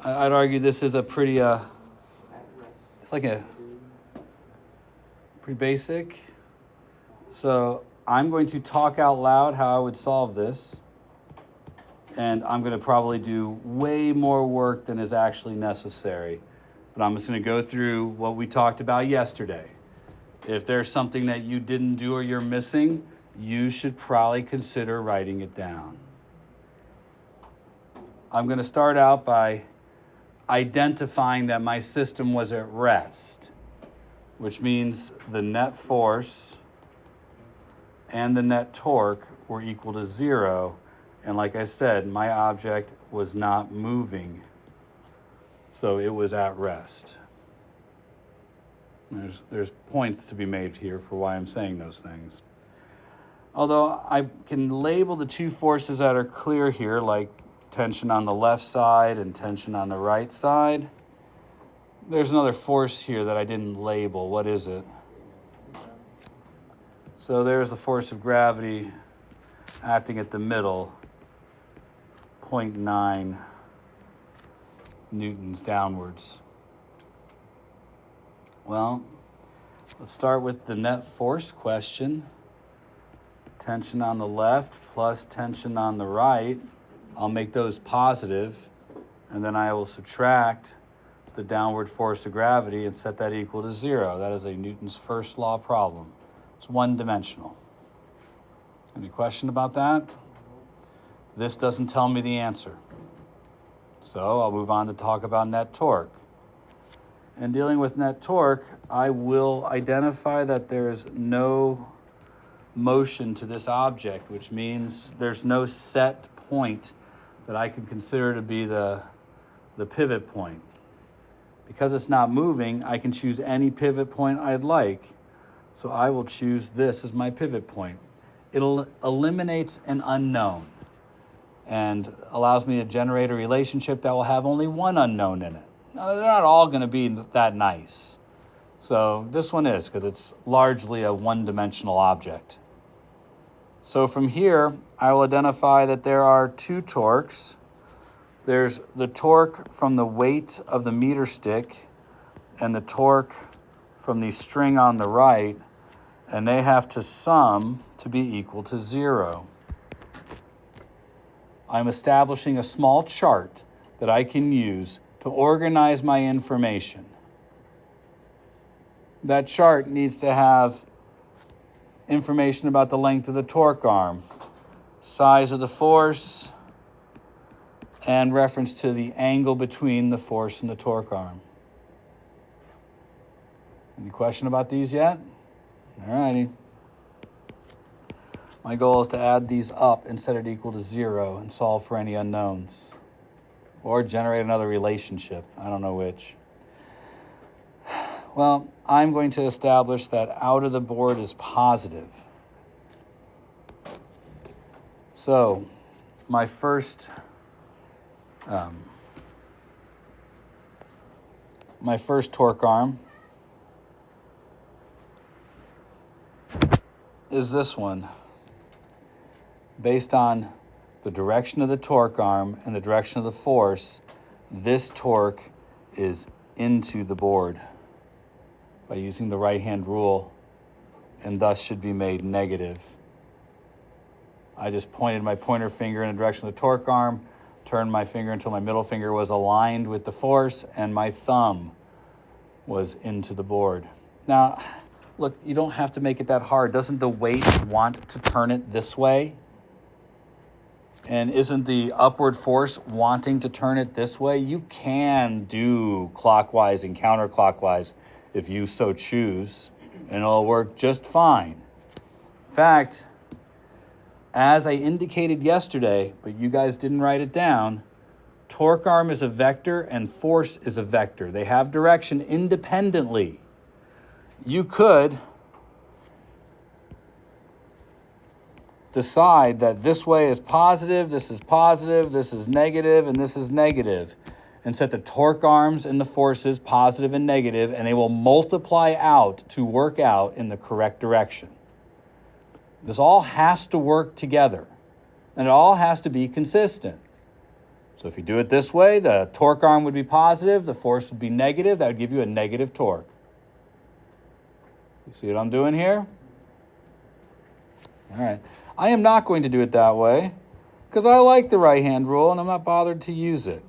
I'd argue this is a pretty, it's like a pretty basic. So I'm going to talk out loud how I would solve this. And I'm going to probably do way more work than is actually necessary. But I'm just going to go through what we talked about yesterday. If there's something that you didn't do or you're missing, you should probably consider writing it down. I'm going to start out by identifying that my system was at rest, which means the net force and the net torque were equal to 0. And like I said, my object was not moving, so it was at rest. There's points to be made here for why I'm saying those things. Although I can label the two forces that are clear here, like tension on the left side and tension on the right side. There's another force here that I didn't label. What is it? So there's the force of gravity acting at the middle, 0.9 newtons downwards. Well, let's start with the net force question. Tension on the left plus tension on the right. I'll make those positive, and then I will subtract the downward force of gravity and set that equal to 0. That is a Newton's first law problem. It's one-dimensional. Any question about that? This doesn't tell me the answer. So I'll move on to talk about net torque. In dealing with net torque, I will identify that there is no motion to this object, which means there's no set point that I can consider to be the pivot point. Because it's not moving, I can choose any pivot point I'd like. So I will choose this as my pivot point. It eliminates an unknown and allows me to generate a relationship that will have only one unknown in it. Now, they're not all going to be that nice. So this one is, because it's largely a one-dimensional object. So from here, I will identify that there are two torques. There's the torque from the weight of the meter stick and the torque from the string on the right, and they have to sum to be equal to 0. I'm establishing a small chart that I can use to organize my information. That chart needs to have information about the length of the torque arm, size of the force, and reference to the angle between the force and the torque arm. Any question about these yet? All righty. My goal is to add these up and set it equal to 0 and solve for any unknowns. Or generate another relationship. I don't know which. Well, I'm going to establish that out of the board is positive. So, my first torque arm is this one. Based on the direction of the torque arm and the direction of the force, this torque is into the board by using the right-hand rule, and thus should be made negative. I just pointed my pointer finger in the direction of the torque arm, turned my finger until my middle finger was aligned with the force, and my thumb was into the board. Now, look, you don't have to make it that hard. Doesn't the weight want to turn it this way? And isn't the upward force wanting to turn it this way? You can do clockwise and counterclockwise if you so choose, and it'll work just fine. In fact, as I indicated yesterday, but you guys didn't write it down, torque arm is a vector and force is a vector. They have direction independently. You could decide that this way is positive, this is negative, and this is negative, and set the torque arms and the forces positive and negative, and they will multiply out to work out in the correct direction. This all has to work together, and it all has to be consistent. So if you do it this way, the torque arm would be positive, the force would be negative. That would give you a negative torque. You see what I'm doing here? All right. I am not going to do it that way because I like the right-hand rule and I'm not bothered to use it.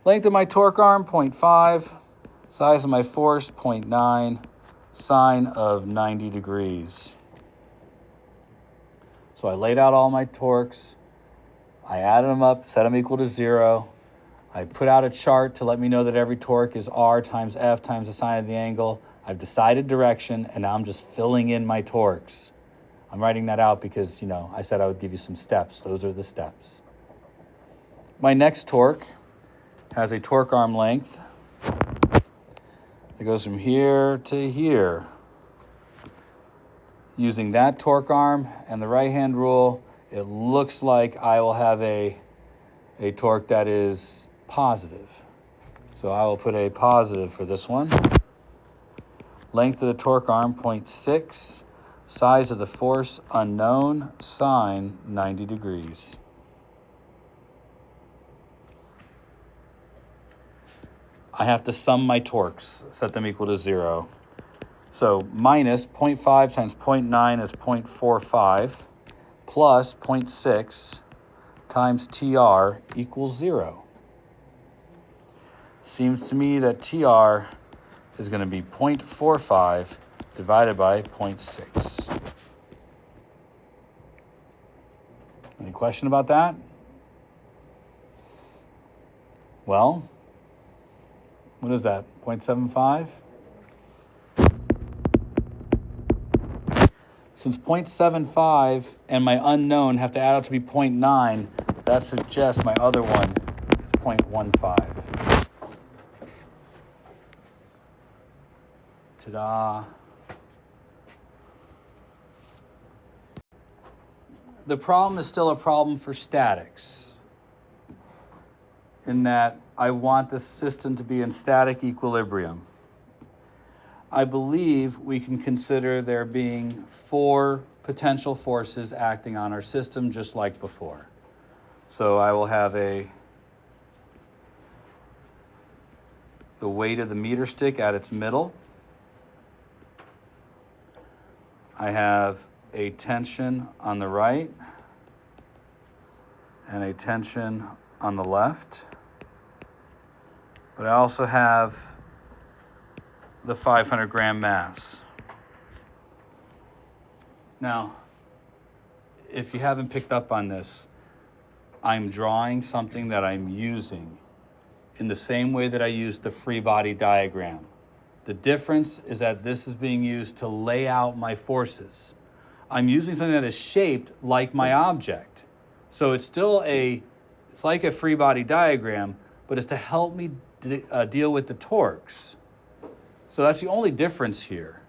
Length of my torque arm, 0.5. Size of my force, 0.9. Sine of 90 degrees. So I laid out all my torques. I added them up, set them equal to 0. I put out a chart to let me know that every torque is R times F times the sine of the angle. I've decided direction, and now I'm just filling in my torques. I'm writing that out because, I said I would give you some steps. Those are the steps. My next torque has a torque arm length. It goes from here to here. Using that torque arm and the right-hand rule, it looks like I will have a torque that is positive. So I will put a positive for this one. Length of the torque arm, 0.6. Size of the force, unknown. Sine, 90 degrees. I have to sum my torques, set them equal to 0. So minus 0.5 times 0.9 is 0.45, plus 0.6 times TR equals 0. Seems to me that TR is going to be 0.45 divided by 0.6. Any question about that? Well, what is that, 0.75? Since 0.75 and my unknown have to add up to be 0.9, that suggests my other one is 0.15. Ta-da. The problem is still a problem for statics, in that I want the system to be in static equilibrium. I believe we can consider there being 4 potential forces acting on our system just like before. So I will have the weight of the meter stick at its middle. I have a tension on the right and a tension on the left. But I also have the 500 gram mass. Now, if you haven't picked up on this, I'm drawing something that I'm using in the same way that I used the free body diagram. The difference is that this is being used to lay out my forces. I'm using something that is shaped like my object. So it's still it's like a free body diagram, but it's to help me deal with the torques. So that's the only difference here,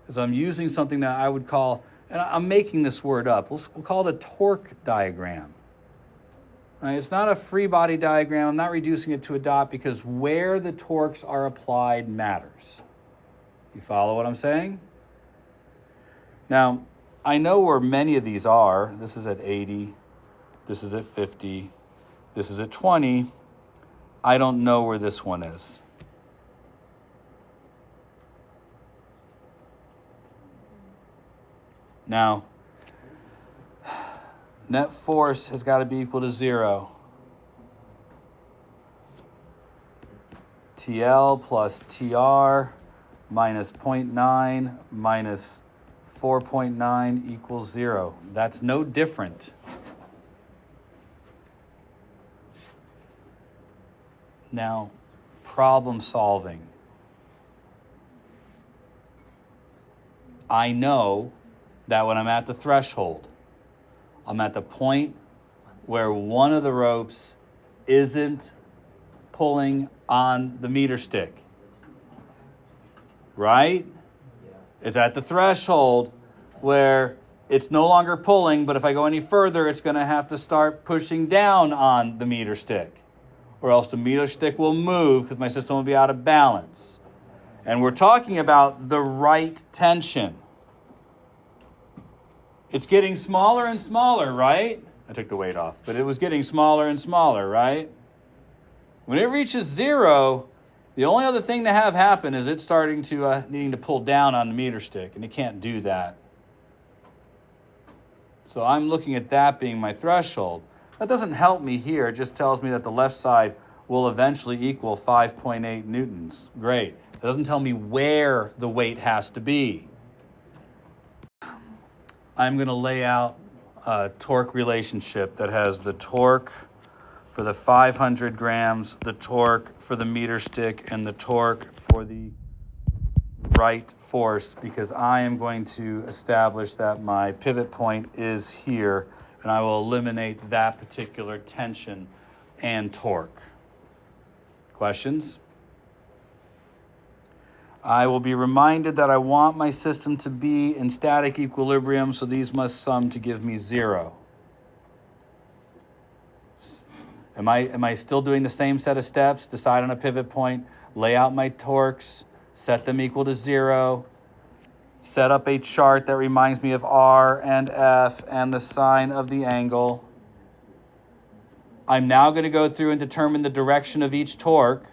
is I'm using something that I would call, and I'm making this word up, we'll call it a torque diagram. Right? It's not a free body diagram. I'm not reducing it to a dot because where the torques are applied matters. You follow what I'm saying? Now, I know where many of these are. This is at 80. This is at 50. This is at 20. I don't know where this one is. Now, net force has got to be equal to 0. TL plus TR minus 0.9 minus 4.9 equals 0. That's no different. Now, problem solving. I know that when I'm at the threshold, I'm at the point where one of the ropes isn't pulling on the meter stick. Right? It's at the threshold where it's no longer pulling, but if I go any further, it's going to have to start pushing down on the meter stick, or else the meter stick will move because my system will be out of balance. And we're talking about the right tension. It's getting smaller and smaller, right? I took the weight off, but it was getting smaller and smaller, right? When it reaches 0, the only other thing to have happen is it's starting to needing to pull down on the meter stick, and it can't do that. So I'm looking at that being my threshold. That doesn't help me here. It just tells me that the left side will eventually equal 5.8 newtons. Great. It doesn't tell me where the weight has to be. I'm going to lay out a torque relationship that has the torque for the 500 grams, the torque for the meter stick, and the torque for the right force, because I am going to establish that my pivot point is here, and I will eliminate that particular tension and torque. Questions? I will be reminded that I want my system to be in static equilibrium, so these must sum to give me 0. Am I still doing the same set of steps? Decide on a pivot point, lay out my torques, set them equal to 0, set up a chart that reminds me of R and F and the sine of the angle. I'm now going to go through and determine the direction of each torque.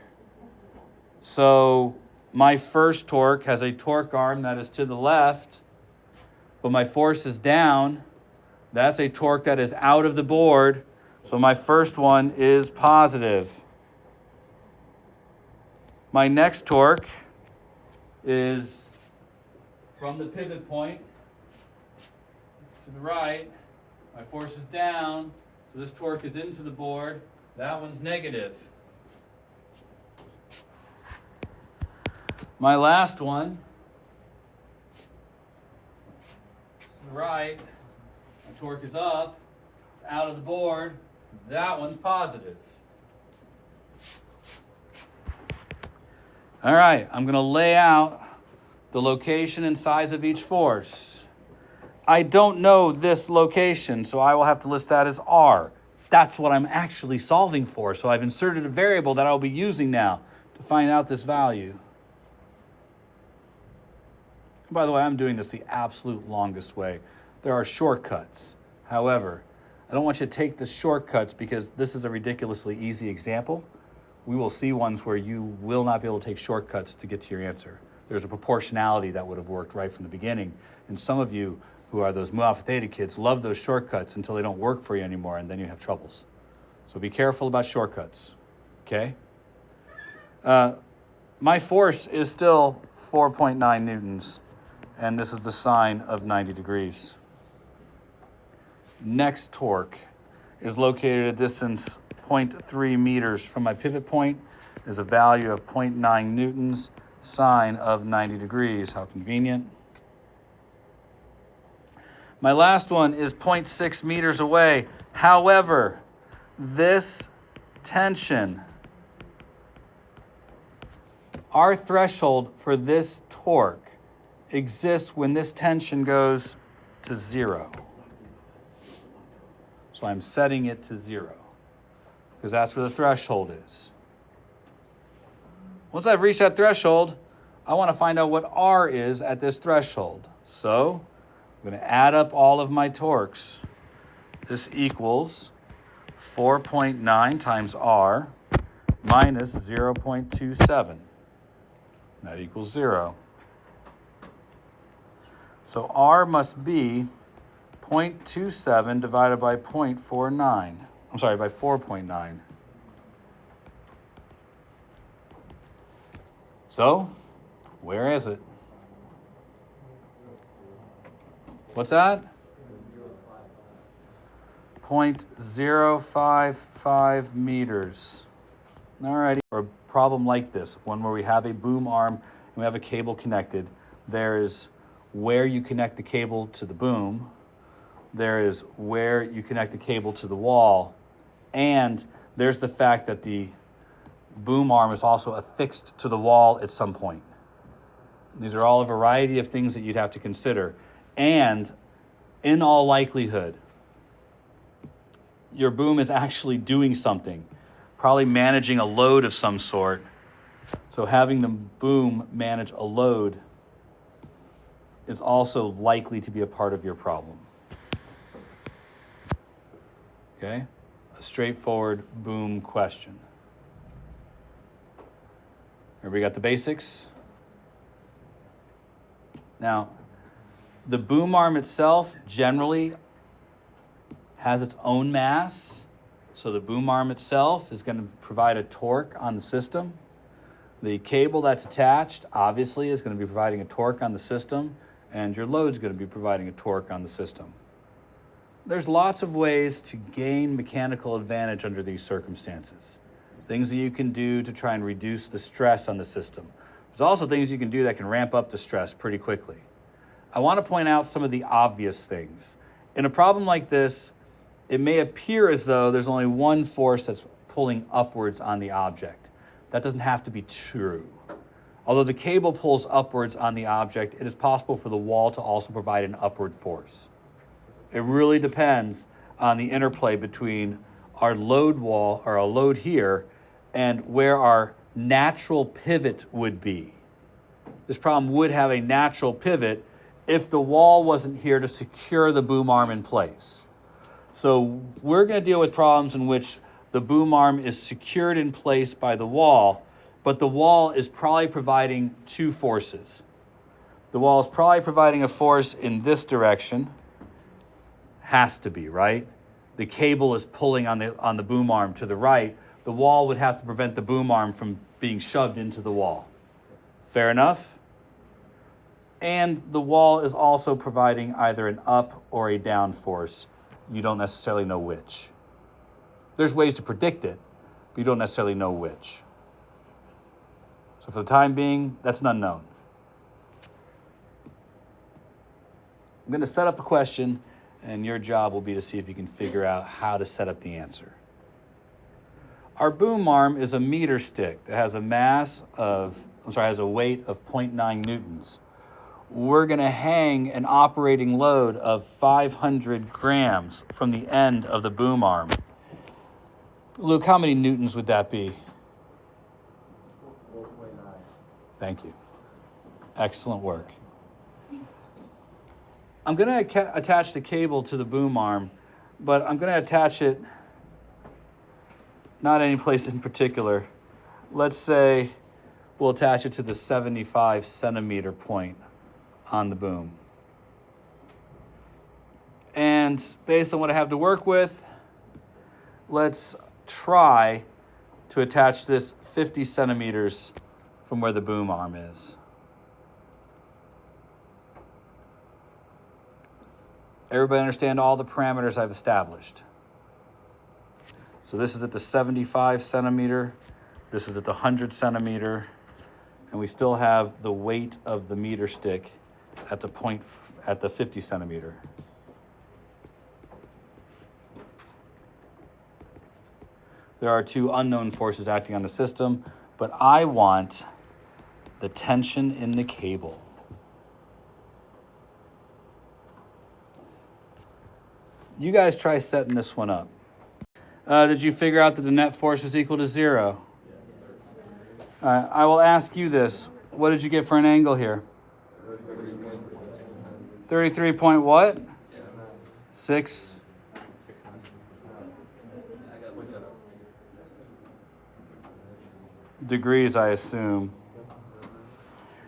So my first torque has a torque arm that is to the left, but my force is down. That's a torque that is out of the board. So my first one is positive. My next torque is from the pivot point to the right. My force is down, so this torque is into the board. That one's negative. My last one to the right. My torque is up, it's out of the board. That one's positive. All right, I'm going to lay out the location and size of each force. I don't know this location, so I will have to list that as R. That's what I'm actually solving for, so I've inserted a variable that I'll be using now to find out this value. And by the way, I'm doing this the absolute longest way. There are shortcuts. However, I don't want you to take the shortcuts because this is a ridiculously easy example. We will see ones where you will not be able to take shortcuts to get to your answer. There's a proportionality that would have worked right from the beginning. And some of you who are those mu alpha theta kids love those shortcuts until they don't work for you anymore, and then you have troubles. So be careful about shortcuts, okay? My force is still 4.9 newtons, and this is the sine of 90 degrees. Next torque is located at a distance 0.3 meters from my pivot point. Is a value of 0.9 newtons, sine of 90 degrees. How convenient. My last one is 0.6 meters away. However, this tension, our threshold for this torque exists when this tension goes to 0. So I'm setting it to 0 because that's where the threshold is. Once I've reached that threshold, I want to find out what R is at this threshold. So I'm going to add up all of my torques. This equals 4.9 times R minus 0.27. That equals 0. So R must be 0.27 divided by 0.49. I'm sorry, by 4.9. So, where is it? What's that? 0.055 meters. Alrighty. Or a problem like this, one where we have a boom arm and we have a cable connected. There's where you connect the cable to the boom. There is where you connect the cable to the wall. And there's the fact that the boom arm is also affixed to the wall at some point. These are all a variety of things that you'd have to consider. And in all likelihood, your boom is actually doing something, probably managing a load of some sort. So having the boom manage a load is also likely to be a part of your problem. Okay? A straightforward boom question. Everybody got the basics? Now, the boom arm itself generally has its own mass. So the boom arm itself is going to provide a torque on the system. The cable that's attached, obviously, is going to be providing a torque on the system, and your load's going to be providing a torque on the system. There's lots of ways to gain mechanical advantage under these circumstances. Things that you can do to try and reduce the stress on the system. There's also things you can do that can ramp up the stress pretty quickly. I want to point out some of the obvious things. In a problem like this, it may appear as though there's only one force that's pulling upwards on the object. That doesn't have to be true. Although the cable pulls upwards on the object, it is possible for the wall to also provide an upward force. It really depends on the interplay between our load wall, or our load here, and where our natural pivot would be. This problem would have a natural pivot if the wall wasn't here to secure the boom arm in place. So we're going to deal with problems in which the boom arm is secured in place by the wall, but the wall is probably providing two forces. The wall is probably providing a force in this direction. Has to be, right? The cable is pulling on the boom arm to the right. The wall would have to prevent the boom arm from being shoved into the wall. Fair enough? And the wall is also providing either an up or a down force. You don't necessarily know which. There's ways to predict it, but you don't necessarily know which. So for the time being, that's an unknown. I'm going to set up a question, and your job will be to see if you can figure out how to set up the answer. Our boom arm is a meter stick that has a has a weight of 0.9 newtons. We're going to hang an operating load of 500 grams from the end of the boom arm. Luke, how many newtons would that be? 4.9. Thank you. Excellent work. I'm going to attach the cable to the boom arm, but I'm going to attach it not any place in particular. Let's say we'll attach it to the 75 centimeter point on the boom. And based on what I have to work with, let's try to attach this 50 centimeters from where the boom arm is. Everybody understand all the parameters I've established? So this is at the 75 centimeter, this is at the 100 centimeter, and we still have the weight of the meter stick at the 50 centimeter. There are two unknown forces acting on the system, but I want the tension in the cable. You guys try setting this one up. Did you figure out that the net force is equal to 0? I will ask you this. What did you get for an angle here? 33 point what? 6. Degrees, I assume.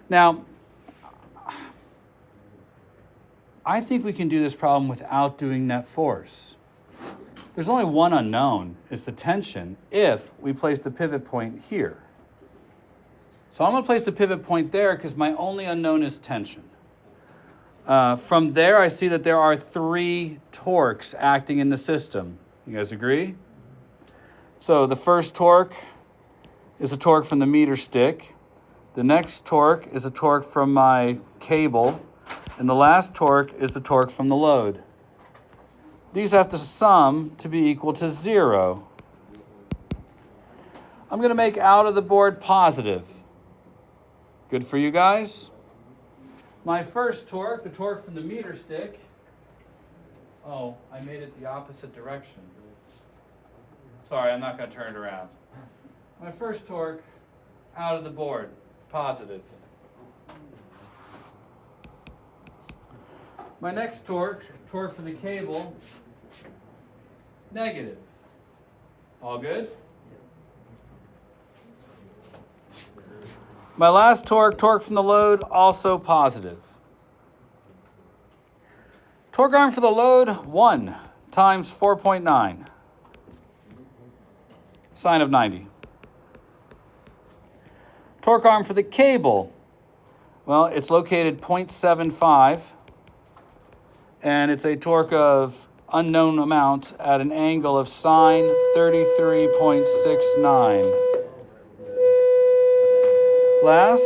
Now, I think we can do this problem without doing net force. There's only one unknown, it's the tension, if we place the pivot point here. So I'm going to place the pivot point there because my only unknown is tension. From there, I see that there are 3 torques acting in the system. You guys agree? So the first torque is a torque from the meter stick. The next torque is a torque from my cable. And the last torque is the torque from the load. These have to sum to be equal to 0. I'm going to make out of the board positive. Good for you guys? My first torque, the torque from the meter stick. Oh, I made it the opposite direction. Sorry, I'm not going to turn it around. My first torque out of the board, positive. My next torque from the cable, negative. All good? My last torque from the load, also positive. Torque arm for the load, 1 times 4.9. Sine of 90. Torque arm for the cable, well, it's located 0.75, and it's a torque of unknown amount at an angle of sine 33.69. Last,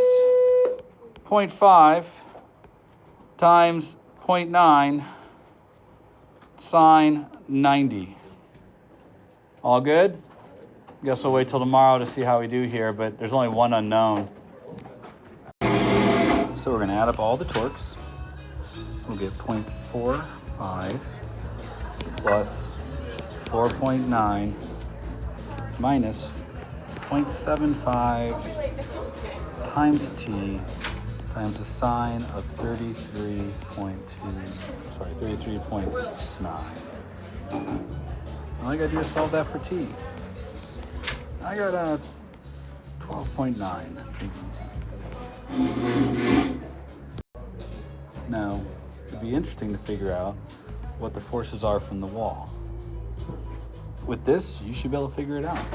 0.5 times 0.9 sine 90. All good? Guess we'll wait till tomorrow to see how we do here, but there's only one unknown. So we're going to add up all the torques. We'll get 0.45 plus 4.9 minus 0.75 times t times the sine of 33.9. All I gotta do is solve that for t. I got a 12.9. Now, it'd be interesting to figure out what the forces are from the wall. With this, you should be able to figure it out.